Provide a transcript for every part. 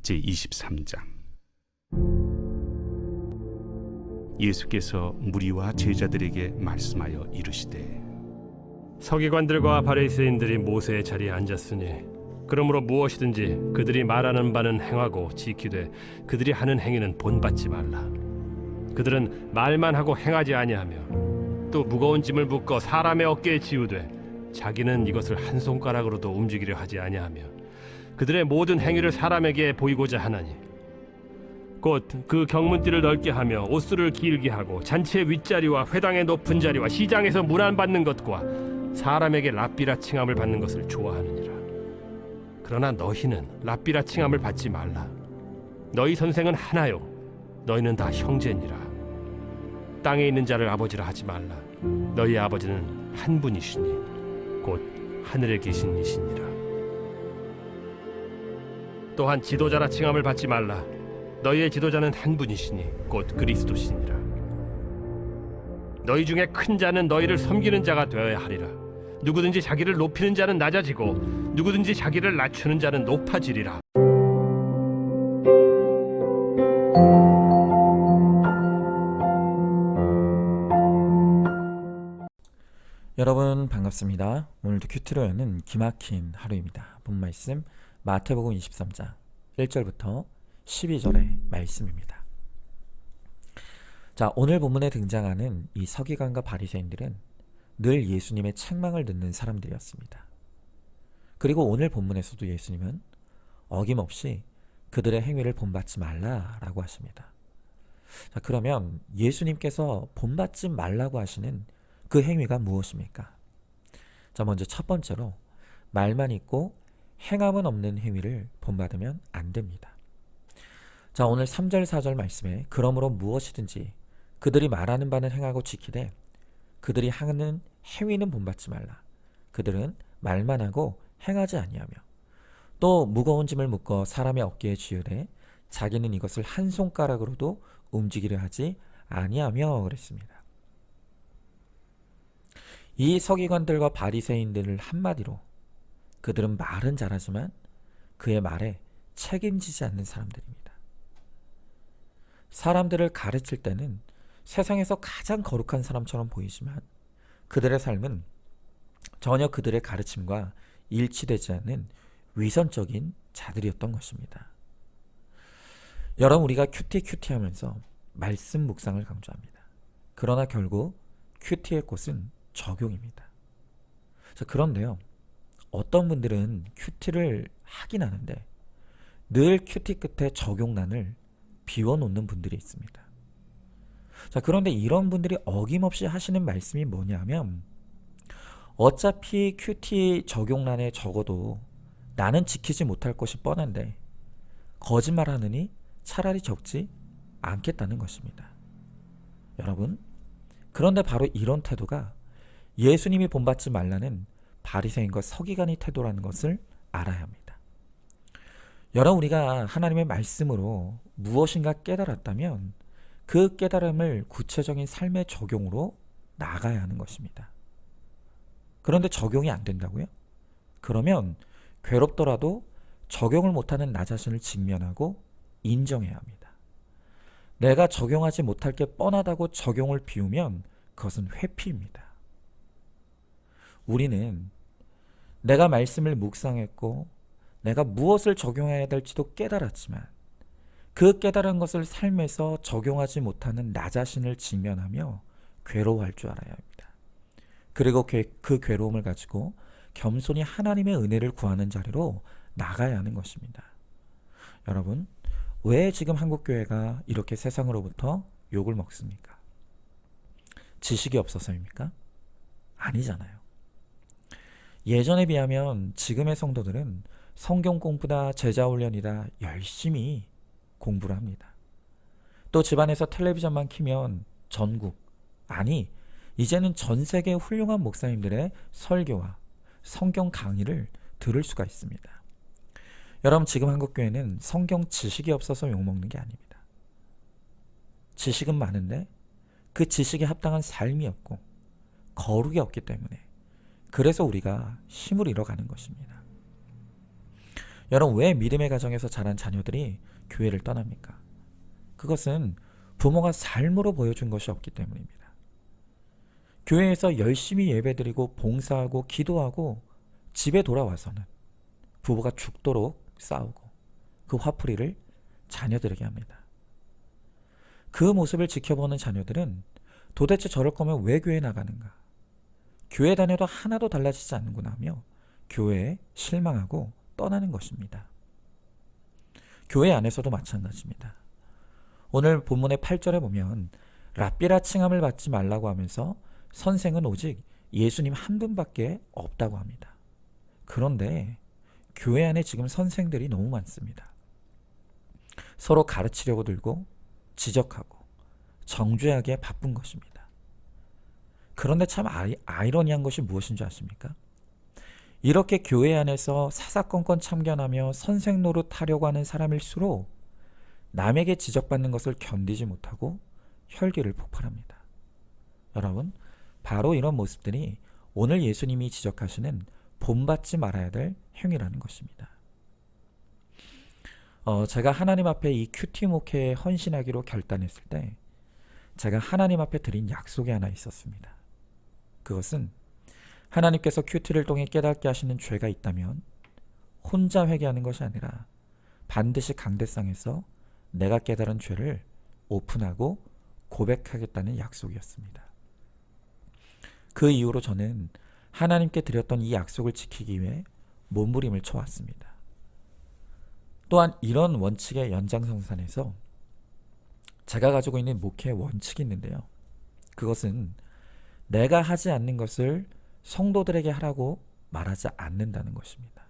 제23장. 예수께서 무리와 제자들에게 말씀하여 이르시되, 서기관들과 바리새인들이 모세의 자리에 앉았으니 그러므로 무엇이든지 그들이 말하는 바는 행하고 지키되 그들이 하는 행위는 본받지 말라. 그들은 말만 하고 행하지 아니하며 또 무거운 짐을 묶어 사람의 어깨에 지우되 자기는 이것을 한 손가락으로도 움직이려 하지 아니하며 그들의 모든 행위를 사람에게 보이고자 하나니 곧 그 경문띠를 넓게 하며 옷수를 길게 하고 잔치의 윗자리와 회당의 높은 자리와 시장에서 문안받는 것과 사람에게 랍비라 칭함을 받는 것을 좋아하느니라. 그러나 너희는 랍비라 칭함을 받지 말라. 너희 선생은 하나요 너희는 다 형제니라. 땅에 있는 자를 아버지라 하지 말라. 너희 아버지는 한 분이시니 곧 하늘에 계신 이시니라. 또한 지도자라 칭함을 받지 말라. 너희의 지도자는 한 분이시니 곧 그리스도시니라. 너희 중에 큰 자는 너희를 섬기는 자가 되어야 하리라. 누구든지 자기를 높이는 자는 낮아지고 누구든지 자기를 낮추는 자는 높아지리라. 여러분 반갑습니다. 오늘도 큐티로 여는 기막힌 하루입니다. 본 말씀 마태복음 23장 1절부터 12절의 말씀입니다. 자, 오늘 본문에 등장하는 이 서기관과 바리새인들은 늘 예수님의 책망을 듣는 사람들이었습니다. 그리고 오늘 본문에서도 예수님은 어김없이 그들의 행위를 본받지 말라라고 하십니다. 자, 그러면 예수님께서 본받지 말라고 하시는 그 행위가 무엇입니까? 자, 먼저 첫 번째로 말만 있고 행함은 없는 행위를 본받으면 안 됩니다. 자, 오늘 3절 4절 말씀에 그러므로 무엇이든지 그들이 말하는 바는 행하고 지키되 그들이 하는 행위는 본받지 말라. 그들은 말만 하고 행하지 아니하며 또 무거운 짐을 묶어 사람의 어깨에 쥐으되 자기는 이것을 한 손가락으로도 움직이려 하지 아니하며 그랬습니다. 이 서기관들과 바리새인들을 한마디로 그들은 말은 잘하지만 그의 말에 책임지지 않는 사람들입니다. 사람들을 가르칠 때는 세상에서 가장 거룩한 사람처럼 보이지만 그들의 삶은 전혀 그들의 가르침과 일치되지 않는 위선적인 자들이었던 것입니다. 여러분, 우리가 큐티 하면서 말씀 묵상을 강조합니다. 그러나 결국 큐티의 꽃은 적용입니다. 그런데요, 어떤 분들은 큐티를 하긴 하는데 늘 큐티 끝에 적용란을 비워놓는 분들이 있습니다. 자, 그런데 이런 분들이 어김없이 하시는 말씀이 뭐냐면 어차피 큐티 적용란에 적어도 나는 지키지 못할 것이 뻔한데 거짓말하느니 차라리 적지 않겠다는 것입니다. 여러분, 그런데 바로 이런 태도가 예수님이 본받지 말라는 바리새인과 서기관의 태도라는 것을 알아야 합니다. 여러분, 우리가 하나님의 말씀으로 무엇인가 깨달았다면 그 깨달음을 구체적인 삶의 적용으로 나가야 하는 것입니다. 그런데 적용이 안 된다고요? 그러면 괴롭더라도 적용을 못하는 나 자신을 직면하고 인정해야 합니다. 내가 적용하지 못할 게 뻔하다고 적용을 비우면 그것은 회피입니다. 우리는 내가 말씀을 묵상했고 내가 무엇을 적용해야 될지도 깨달았지만 그 깨달은 것을 삶에서 적용하지 못하는 나 자신을 직면하며 괴로워할 줄 알아야 합니다. 그리고 그 괴로움을 가지고 겸손히 하나님의 은혜를 구하는 자리로 나가야 하는 것입니다. 여러분, 왜 지금 한국교회가 이렇게 세상으로부터 욕을 먹습니까? 지식이 없어서입니까? 아니잖아요. 예전에 비하면 지금의 성도들은 성경 공부다, 제자 훈련이다 열심히 공부를 합니다. 또 집안에서 텔레비전만 켜면 전국, 아니 이제는 전 세계 훌륭한 목사님들의 설교와 성경 강의를 들을 수가 있습니다. 여러분, 지금 한국교회는 성경 지식이 없어서 욕먹는 게 아닙니다. 지식은 많은데 그 지식에 합당한 삶이 없고 거룩이 없기 때문에 그래서 우리가 힘을 잃어가는 것입니다. 여러분, 왜 믿음의 가정에서 자란 자녀들이 교회를 떠납니까? 그것은 부모가 삶으로 보여준 것이 없기 때문입니다. 교회에서 열심히 예배드리고 봉사하고 기도하고 집에 돌아와서는 부부가 죽도록 싸우고 그 화풀이를 자녀들에게 합니다. 그 모습을 지켜보는 자녀들은 도대체 저럴 거면 왜 교회 나가는가? 교회 다녀도 하나도 달라지지 않는구나 하며 교회에 실망하고 떠나는 것입니다. 교회 안에서도 마찬가지입니다. 오늘 본문의 8절에 보면 랍비라 칭함을 받지 말라고 하면서 선생은 오직 예수님 한 분밖에 없다고 합니다. 그런데 교회 안에 지금 선생들이 너무 많습니다. 서로 가르치려고 들고 지적하고 정죄하기에 바쁜 것입니다. 그런데 참 아이러니한 것이 무엇인 줄 아십니까? 이렇게 교회 안에서 사사건건 참견하며 선생 노릇하려고 하는 사람일수록 남에게 지적받는 것을 견디지 못하고 혈기를 폭발합니다. 여러분, 바로 이런 모습들이 오늘 예수님이 지적하시는 본받지 말아야 될 행위라는 것입니다. 제가 하나님 앞에 이 큐티 목회에 헌신하기로 결단했을 때 제가 하나님 앞에 드린 약속이 하나 있었습니다. 그것은 하나님께서 큐티를 통해 깨닫게 하시는 죄가 있다면 혼자 회개하는 것이 아니라 반드시 강대상에서 내가 깨달은 죄를 오픈하고 고백하겠다는 약속이었습니다. 그 이후로 저는 하나님께 드렸던 이 약속을 지키기 위해 몸부림을 쳐왔습니다. 또한 이런 원칙의 연장선상에서 제가 가지고 있는 목회의 원칙이 있는데요. 그것은 내가 하지 않는 것을 성도들에게 하라고 말하지 않는다는 것입니다.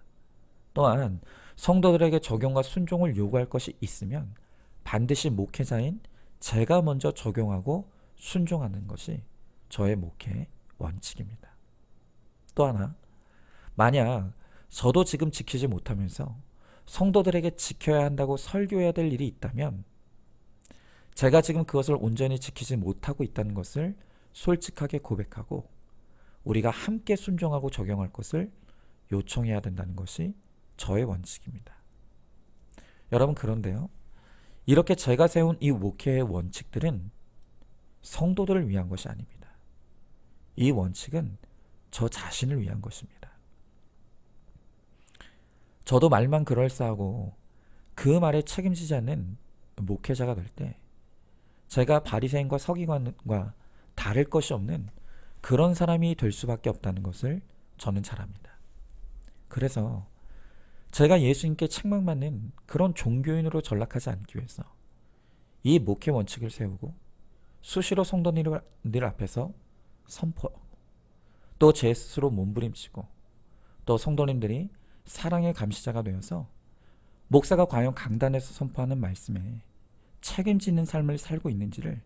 또한 성도들에게 적용과 순종을 요구할 것이 있으면 반드시 목회자인 제가 먼저 적용하고 순종하는 것이 저의 목회의 원칙입니다. 또 하나, 만약 저도 지금 지키지 못하면서 성도들에게 지켜야 한다고 설교해야 될 일이 있다면 제가 지금 그것을 온전히 지키지 못하고 있다는 것을 솔직하게 고백하고 우리가 함께 순종하고 적용할 것을 요청해야 된다는 것이 저의 원칙입니다. 여러분, 그런데요, 이렇게 제가 세운 이 목회의 원칙들은 성도들을 위한 것이 아닙니다. 이 원칙은 저 자신을 위한 것입니다. 저도 말만 그럴싸하고 그 말에 책임지지 않는 목회자가 될 때 제가 바리새인과 서기관과 다를 것이 없는 그런 사람이 될 수밖에 없다는 것을 저는 잘 압니다. 그래서 제가 예수님께 책망받는 그런 종교인으로 전락하지 않기 위해서 이 목회 원칙을 세우고 수시로 성도님들 앞에서 선포하고 또 제 스스로 몸부림치고 또 성도님들이 사랑의 감시자가 되어서 목사가 과연 강단에서 선포하는 말씀에 책임지는 삶을 살고 있는지를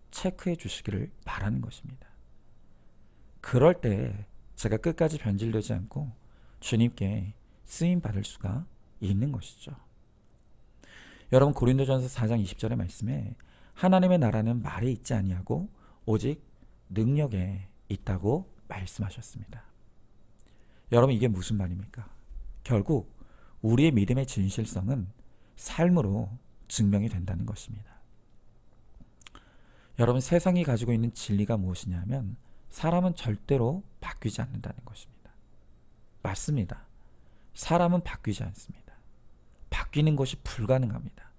체크해 주시기를 바라는 것입니다. 그럴 때 제가 끝까지 변질되지 않고 주님께 쓰임 받을 수가 있는 것이죠. 여러분, 고린도전서 4장 20절의 말씀에 하나님의 나라는 말에 있지 아니하고 오직 능력에 있다고 말씀하셨습니다. 여러분, 이게 무슨 말입니까? 결국 우리의 믿음의 진실성은 삶으로 증명이 된다는 것입니다. 여러분, 세상이 가지고 있는 진리가 무엇이냐면 사람은 절대로 바뀌지 않는다는 것입니다. 맞습니다. 사람은 바뀌지 않습니다. 바뀌는 것이 불가능합니다.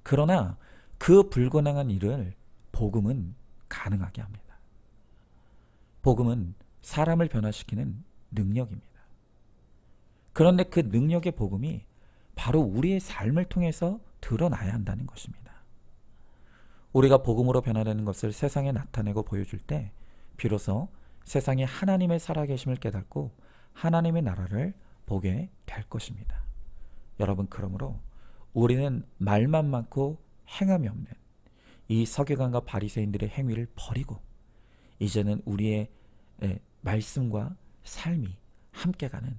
그러나 그 불가능한 일을 복음은 가능하게 합니다. 복음은 사람을 변화시키는 능력입니다. 그런데 그 능력의 복음이 바로 우리의 삶을 통해서 드러나야 한다는 것입니다. 우리가 복음으로 변화되는 것을 세상에 나타내고 보여줄 때 비로소 세상에 하나님의 살아계심을 깨닫고 하나님의 나라를 보게 될 것입니다. 여러분, 그러므로 우리는 말만 많고 행함이 없는 이 서기관과 바리새인들의 행위를 버리고 이제는 우리의 말씀과 삶이 함께 가는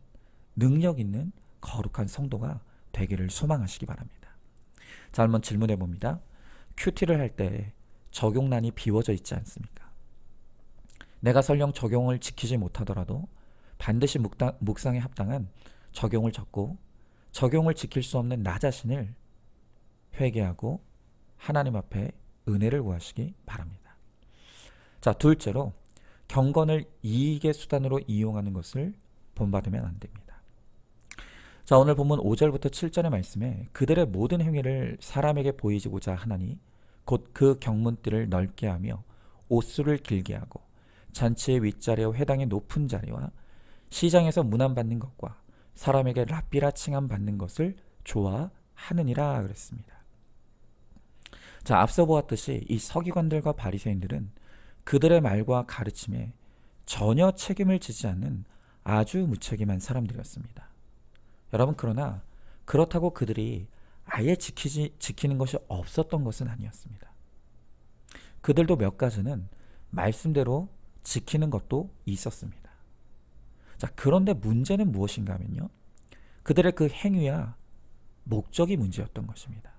능력 있는 거룩한 성도가 되기를 소망하시기 바랍니다. 자, 한번 질문해 봅니다. 큐티를 할 때 적용란이 비워져 있지 않습니까? 내가 설령 적용을 지키지 못하더라도 반드시 묵상에 합당한 적용을 적고 적용을 지킬 수 없는 나 자신을 회개하고 하나님 앞에 은혜를 구하시기 바랍니다. 자, 둘째로 경건을 이익의 수단으로 이용하는 것을 본받으면 안 됩니다. 자, 오늘 본문 5절부터 7절의 말씀에 그들의 모든 행위를 사람에게 보이고자 하나니 곧 그 경문띠를 넓게 하며 옷수를 길게 하고 잔치의 윗자리와 회당의 높은 자리와 시장에서 문안받는 것과 사람에게 랍비라 칭함 받는 것을 좋아하느니라 그랬습니다. 자, 앞서 보았듯이 이 서기관들과 바리새인들은 그들의 말과 가르침에 전혀 책임을 지지 않는 아주 무책임한 사람들이었습니다. 여러분, 그러나 그렇다고 그들이 아예 지키는 것이 없었던 것은 아니었습니다. 그들도 몇 가지는 말씀대로 지키는 것도 있었습니다. 자, 그런데 문제는 무엇인가 하면요, 그들의 그 행위와 목적이 문제였던 것입니다.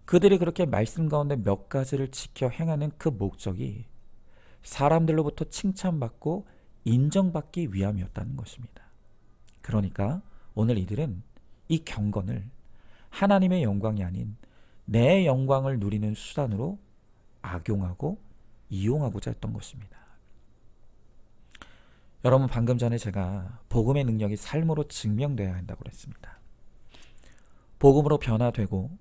그들이 그렇게 말씀 가운데 몇 가지를 지켜 행하는 그 목적이 사람들로부터 칭찬받고 인정받기 위함이었다는 것입니다. 그러니까 오늘 이들은 이 경건을 하나님의 영광이 아닌 내 영광을 누리는 수단으로 악용하고 이용하고자 했던 것입니다. 여러분, 방금 전에 제가 복음의 능력이 삶으로 증명되어야 한다고 그랬습니다. 복음으로 변화되고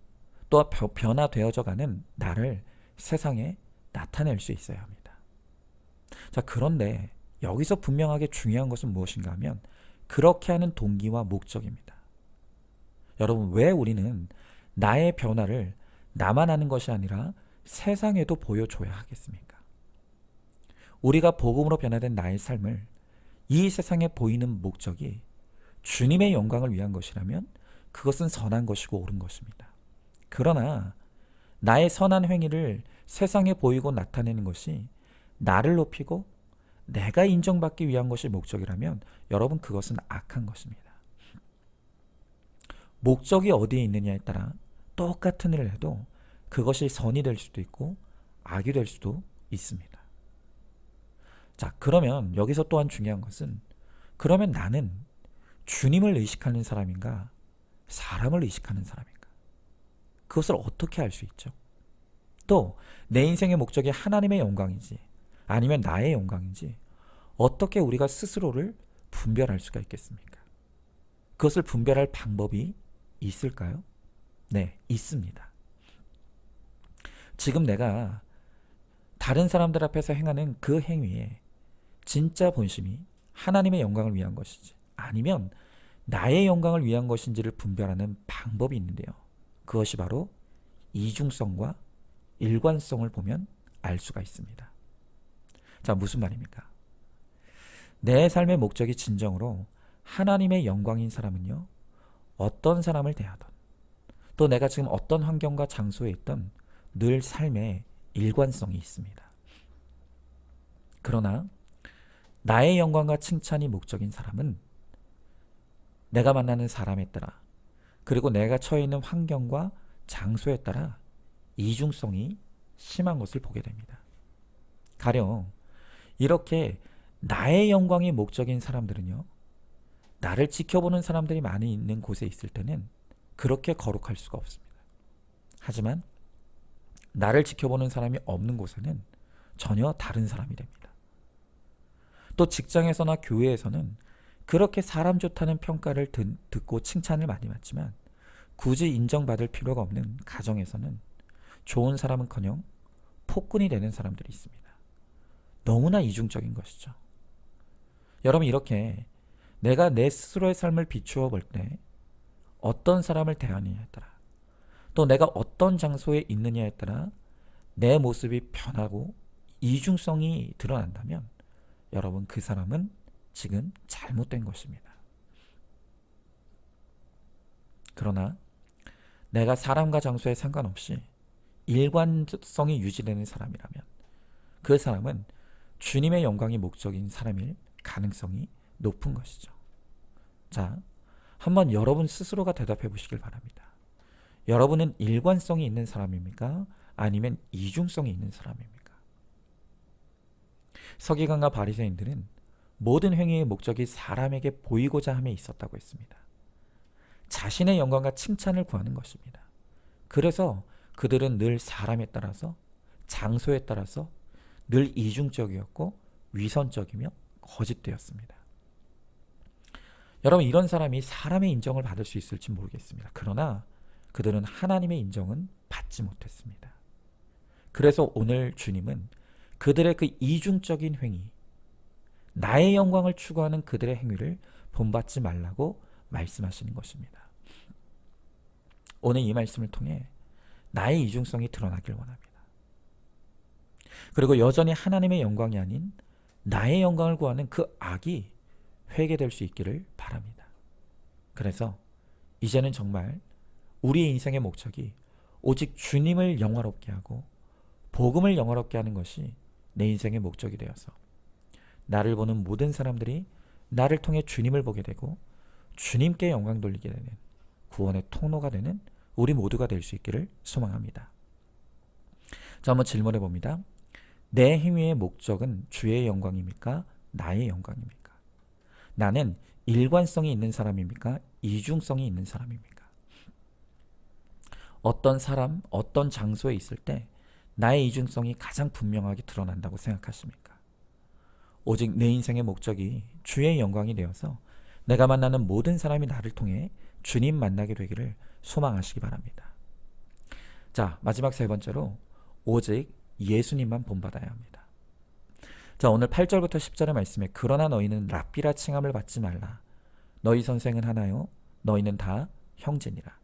또 변화되어져가는 나를 세상에 나타낼 수 있어야 합니다. 자, 그런데 여기서 분명하게 중요한 것은 무엇인가 하면 그렇게 하는 동기와 목적입니다. 여러분, 왜 우리는 나의 변화를 나만 하는 것이 아니라 세상에도 보여줘야 하겠습니까? 우리가 복음으로 변화된 나의 삶을 이 세상에 보이는 목적이 주님의 영광을 위한 것이라면 그것은 선한 것이고 옳은 것입니다. 그러나 나의 선한 행위를 세상에 보이고 나타내는 것이 나를 높이고 내가 인정받기 위한 것이 목적이라면 여러분, 그것은 악한 것입니다. 목적이 어디에 있느냐에 따라 똑같은 일을 해도 그것이 선이 될 수도 있고 악이 될 수도 있습니다. 자, 그러면 여기서 또한 중요한 것은, 그러면 나는 주님을 의식하는 사람인가 사람을 의식하는 사람인가? 그것을 어떻게 알 수 있죠? 또 내 인생의 목적이 하나님의 영광인지 아니면 나의 영광인지 어떻게 우리가 스스로를 분별할 수가 있겠습니까? 그것을 분별할 방법이 있을까요? 네, 있습니다. 지금 내가 다른 사람들 앞에서 행하는 그 행위에 진짜 본심이 하나님의 영광을 위한 것인지 아니면 나의 영광을 위한 것인지를 분별하는 방법이 있는데요. 그것이 바로 이중성과 일관성을 보면 알 수가 있습니다. 자, 무슨 말입니까? 내 삶의 목적이 진정으로 하나님의 영광인 사람은요, 어떤 사람을 대하든 또 내가 지금 어떤 환경과 장소에 있든 늘 삶에 일관성이 있습니다. 그러나 나의 영광과 칭찬이 목적인 사람은 내가 만나는 사람에 따라 그리고 내가 처해 있는 환경과 장소에 따라 이중성이 심한 것을 보게 됩니다. 가령 이렇게 나의 영광이 목적인 사람들은요, 나를 지켜보는 사람들이 많이 있는 곳에 있을 때는 그렇게 거룩할 수가 없습니다. 하지만 나를 지켜보는 사람이 없는 곳에는 전혀 다른 사람이 됩니다. 또 직장에서나 교회에서는 그렇게 사람 좋다는 평가를 듣고 칭찬을 많이 받지만 굳이 인정받을 필요가 없는 가정에서는 좋은 사람은커녕 폭군이 되는 사람들이 있습니다. 너무나 이중적인 것이죠. 여러분, 이렇게 내가 내 스스로의 삶을 비추어 볼 때 어떤 사람을 대하느냐에 따라 또 내가 어떤 장소에 있느냐에 따라 내 모습이 변하고 이중성이 드러난다면 여러분, 그 사람은 지금 잘못된 것입니다. 그러나 내가 사람과 장소에 상관없이 일관성이 유지되는 사람이라면 그 사람은 주님의 영광이 목적인 사람일 가능성이 높은 것이죠. 자, 한번 여러분 스스로가 대답해 보시길 바랍니다. 여러분은 일관성이 있는 사람입니까? 아니면 이중성이 있는 사람입니까? 서기관과 바리새인들은 모든 행위의 목적이 사람에게 보이고자 함에 있었다고 했습니다. 자신의 영광과 칭찬을 구하는 것입니다. 그래서 그들은 늘 사람에 따라서, 장소에 따라서 늘 이중적이었고 위선적이며 거짓되었습니다. 여러분, 이런 사람이 사람의 인정을 받을 수 있을지 모르겠습니다. 그러나 그들은 하나님의 인정은 받지 못했습니다. 그래서 오늘 주님은 그들의 그 이중적인 행위, 나의 영광을 추구하는 그들의 행위를 본받지 말라고 말씀하시는 것입니다. 오늘 이 말씀을 통해 나의 이중성이 드러나길 원합니다. 그리고 여전히 하나님의 영광이 아닌 나의 영광을 구하는 그 악이 회개될 수 있기를 바랍니다. 그래서 이제는 정말 우리의 인생의 목적이 오직 주님을 영화롭게 하고 복음을 영화롭게 하는 것이 내 인생의 목적이 되어서 나를 보는 모든 사람들이 나를 통해 주님을 보게 되고 주님께 영광 돌리게 되는 구원의 통로가 되는 우리 모두가 될 수 있기를 소망합니다. 자, 한번 질문해 봅니다. 내 행위의 목적은 주의 영광입니까? 나의 영광입니까? 나는 일관성이 있는 사람입니까? 이중성이 있는 사람입니까? 어떤 사람, 어떤 장소에 있을 때 나의 이중성이 가장 분명하게 드러난다고 생각하십니까? 오직 내 인생의 목적이 주의 영광이 되어서 내가 만나는 모든 사람이 나를 통해 주님 만나게 되기를 소망하시기 바랍니다. 자, 마지막 세 번째로 오직 예수님만 본받아야 합니다. 자, 오늘 8절부터 10절의 말씀에 그러나 너희는 랍비라 칭함을 받지 말라. 너희 선생은 하나요? 너희는 다 형제니라.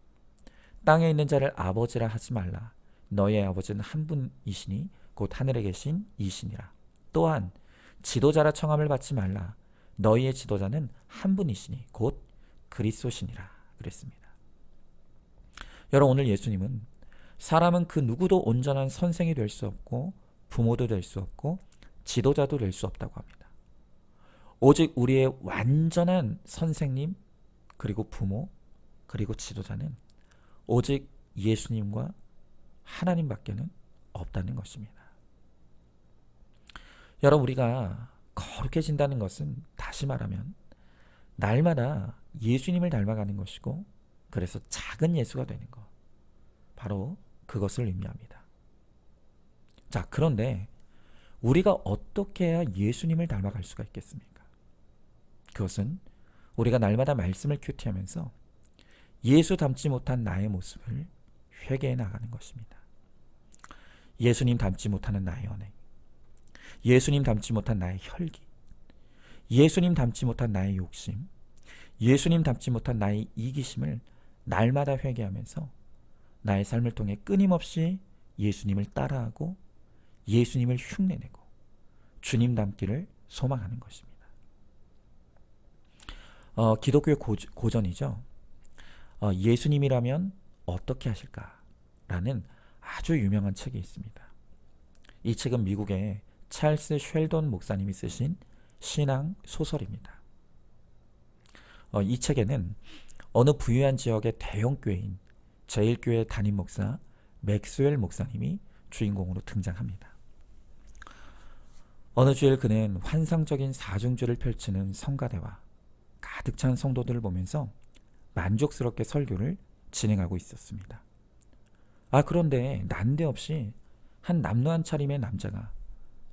땅에 있는 자를 아버지라 하지 말라. 너희의 아버지는 한 분이시니 곧 하늘에 계신 이시니라. 또한 지도자라 청함을 받지 말라. 너희의 지도자는 한 분이시니 곧 그리스도시니라 그랬습니다. 여러분, 오늘 예수님은 사람은 그 누구도 온전한 선생이 될 수 없고 부모도 될 수 없고 지도자도 될 수 없다고 합니다. 오직 우리의 완전한 선생님, 그리고 부모, 그리고 지도자는 오직 예수님과 하나님밖에는 없다는 것입니다. 여러분, 우리가 거룩해진다는 것은 다시 말하면 날마다 예수님을 닮아가는 것이고, 그래서 작은 예수가 되는 것, 바로 그것을 의미합니다. 자, 그런데 우리가 어떻게 해야 예수님을 닮아갈 수가 있겠습니까? 그것은 우리가 날마다 말씀을 큐티하면서 예수 닮지 못한 나의 모습을 회개해 나가는 것입니다. 예수님 닮지 못하는 나의 언행, 예수님 닮지 못한 나의 혈기, 예수님 닮지 못한 나의 욕심, 예수님 닮지 못한 나의 이기심을 날마다 회개하면서 나의 삶을 통해 끊임없이 예수님을 따라하고 예수님을 흉내내고 주님 닮기를 소망하는 것입니다. 기독교의 고전이죠. 예수님이라면 어떻게 하실까라는 아주 유명한 책이 있습니다. 이 책은 미국의 찰스 쉘돈 목사님이 쓰신 신앙 소설입니다. 이 책에는 어느 부유한 지역의 대형 교회인 제1교회 담임 목사 맥스웰 목사님이 주인공으로 등장합니다. 어느 주일 그는 환상적인 사중주를 펼치는 성가대와 가득 찬 성도들을 보면서 만족스럽게 설교를 진행하고 있었습니다. 그런데 난데없이 한 남루한 차림의 남자가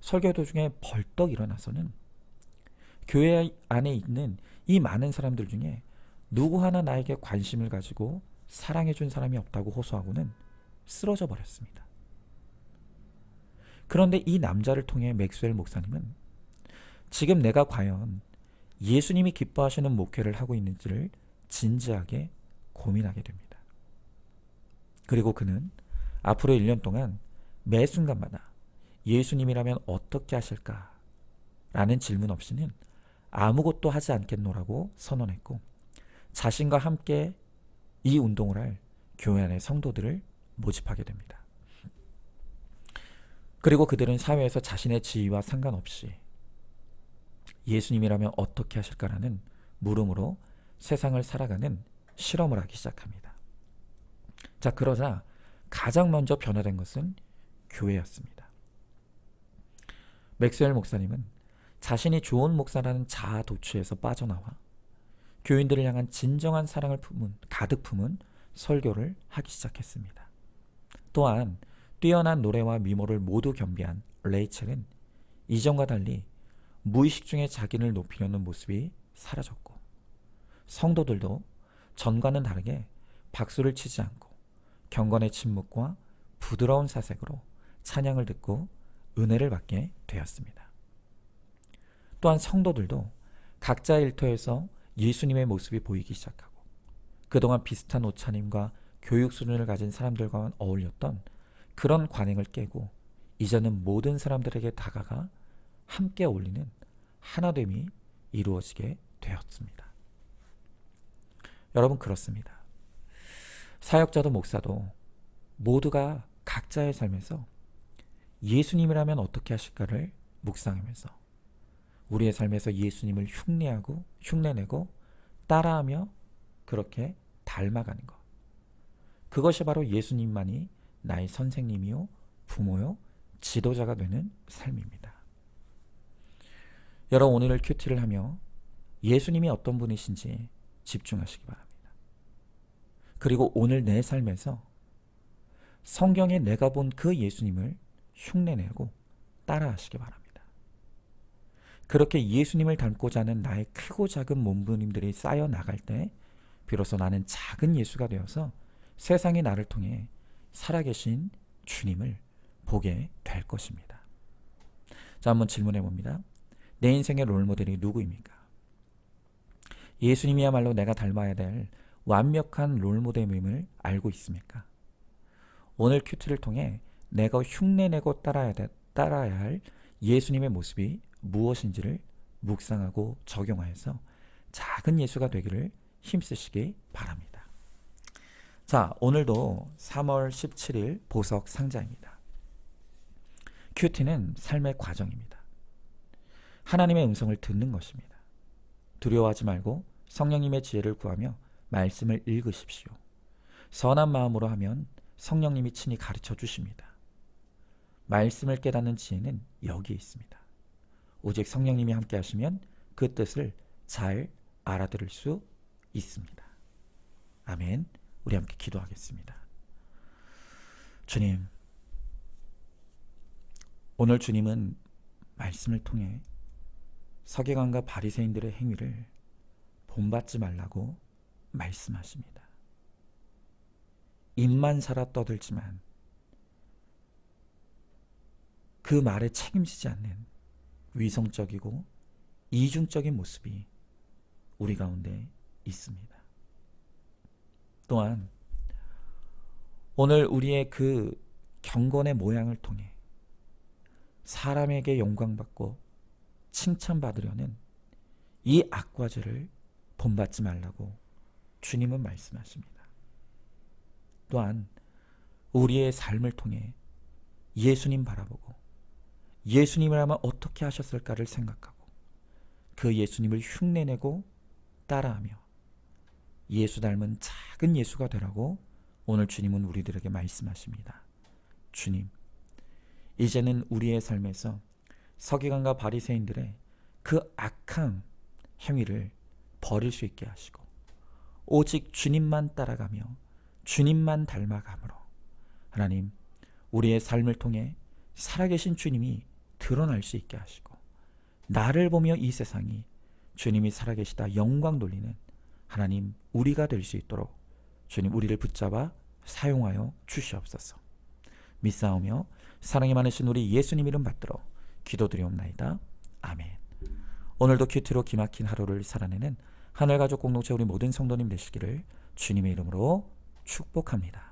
설교 도중에 벌떡 일어나서는 교회 안에 있는 이 많은 사람들 중에 누구 하나 나에게 관심을 가지고 사랑해준 사람이 없다고 호소하고는 쓰러져 버렸습니다. 그런데 이 남자를 통해 맥스웰 목사님은 지금 내가 과연 예수님이 기뻐하시는 목회를 하고 있는지를 진지하게 고민하게 됩니다. 그리고 그는 앞으로 1년 동안 매 순간마다 예수님이라면 어떻게 하실까? 라는 질문 없이는 아무것도 하지 않겠노라고 선언했고, 자신과 함께 이 운동을 할 교회 안의 성도들을 모집하게 됩니다. 그리고 그들은 사회에서 자신의 지위와 상관없이 예수님이라면 어떻게 하실까라는 물음으로 세상을 살아가는 실험을 하기 시작합니다. 자, 그러자 가장 먼저 변화된 것은 교회였습니다. 맥스웰 목사님은 자신이 좋은 목사라는 자아 도취에서 빠져나와 교인들을 향한 진정한 사랑을 가득 품은 설교를 하기 시작했습니다. 또한 뛰어난 노래와 미모를 모두 겸비한 레이첼은 이전과 달리 무의식 중에 자기를 높이려는 모습이 사라졌고, 성도들도 전과는 다르게 박수를 치지 않고 경건의 침묵과 부드러운 사색으로 찬양을 듣고 은혜를 받게 되었습니다. 또한 성도들도 각자의 일터에서 예수님의 모습이 보이기 시작하고, 그동안 비슷한 옷차림과 교육 수준을 가진 사람들과 어울렸던 그런 관행을 깨고 이제는 모든 사람들에게 다가가 함께 어울리는 하나됨이 이루어지게 되었습니다. 여러분, 그렇습니다. 사역자도 목사도 모두가 각자의 삶에서 예수님이라면 어떻게 하실까를 묵상하면서 우리의 삶에서 예수님을 흉내내고 따라하며 그렇게 닮아가는 것, 그것이 바로 예수님만이 나의 선생님이요 부모요 지도자가 되는 삶입니다. 여러분, 오늘 큐티를 하며 예수님이 어떤 분이신지 집중하시기 바랍니다. 그리고 오늘 내 삶에서 성경에 내가 본 그 예수님을 흉내내고 따라하시기 바랍니다. 그렇게 예수님을 닮고자 하는 나의 크고 작은 몸부림들이 쌓여 나갈 때 비로소 나는 작은 예수가 되어서 세상이 나를 통해 살아계신 주님을 보게 될 것입니다. 자, 한번 질문해 봅니다. 내 인생의 롤모델이 누구입니까? 예수님이야말로 내가 닮아야 될 완벽한 롤모델임을 알고 있습니까? 오늘 큐티를 통해 내가 흉내내고 따라야 할 예수님의 모습이 무엇인지를 묵상하고 적용하여서 작은 예수가 되기를 힘쓰시기 바랍니다. 자, 오늘도 3월 17일 보석 상자입니다. 큐티는 삶의 과정입니다. 하나님의 음성을 듣는 것입니다. 두려워하지 말고 성령님의 지혜를 구하며 말씀을 읽으십시오. 선한 마음으로 하면 성령님이 친히 가르쳐 주십니다. 말씀을 깨닫는 지혜는 여기에 있습니다. 오직 성령님이 함께 하시면 그 뜻을 잘 알아들을 수 있습니다. 아멘. 우리 함께 기도하겠습니다. 주님, 오늘 주님은 말씀을 통해 서기관과 바리새인들의 행위를 본받지 말라고 말씀하십니다. 입만 살아 떠들지만 그 말에 책임지지 않는 위성적이고 이중적인 모습이 우리 가운데 있습니다. 또한 오늘 우리의 그 경건의 모양을 통해 사람에게 영광받고 칭찬받으려는 이 악과제를 본받지 말라고 주님은 말씀하십니다. 또한 우리의 삶을 통해 예수님 바라보고 예수님이라면 어떻게 하셨을까를 생각하고 그 예수님을 흉내내고 따라하며 예수 닮은 작은 예수가 되라고 오늘 주님은 우리들에게 말씀하십니다. 주님, 이제는 우리의 삶에서 서기관과 바리새인들의 그 악한 행위를 버릴 수 있게 하시고 오직 주님만 따라가며 주님만 닮아감으로 하나님, 우리의 삶을 통해 살아계신 주님이 드러날 수 있게 하시고 나를 보며 이 세상이 주님이 살아계시다 영광 돌리는 하나님, 우리가 될 수 있도록 주님 우리를 붙잡아 사용하여 주시옵소서. 믿사오며 사랑이 많으신 우리 예수님 이름 받들어 기도드리옵나이다. 아멘. 오늘도 큐티로 기막힌 하루를 살아내는 하늘가족 공동체 우리 모든 성도님 되시기를 주님의 이름으로 축복합니다.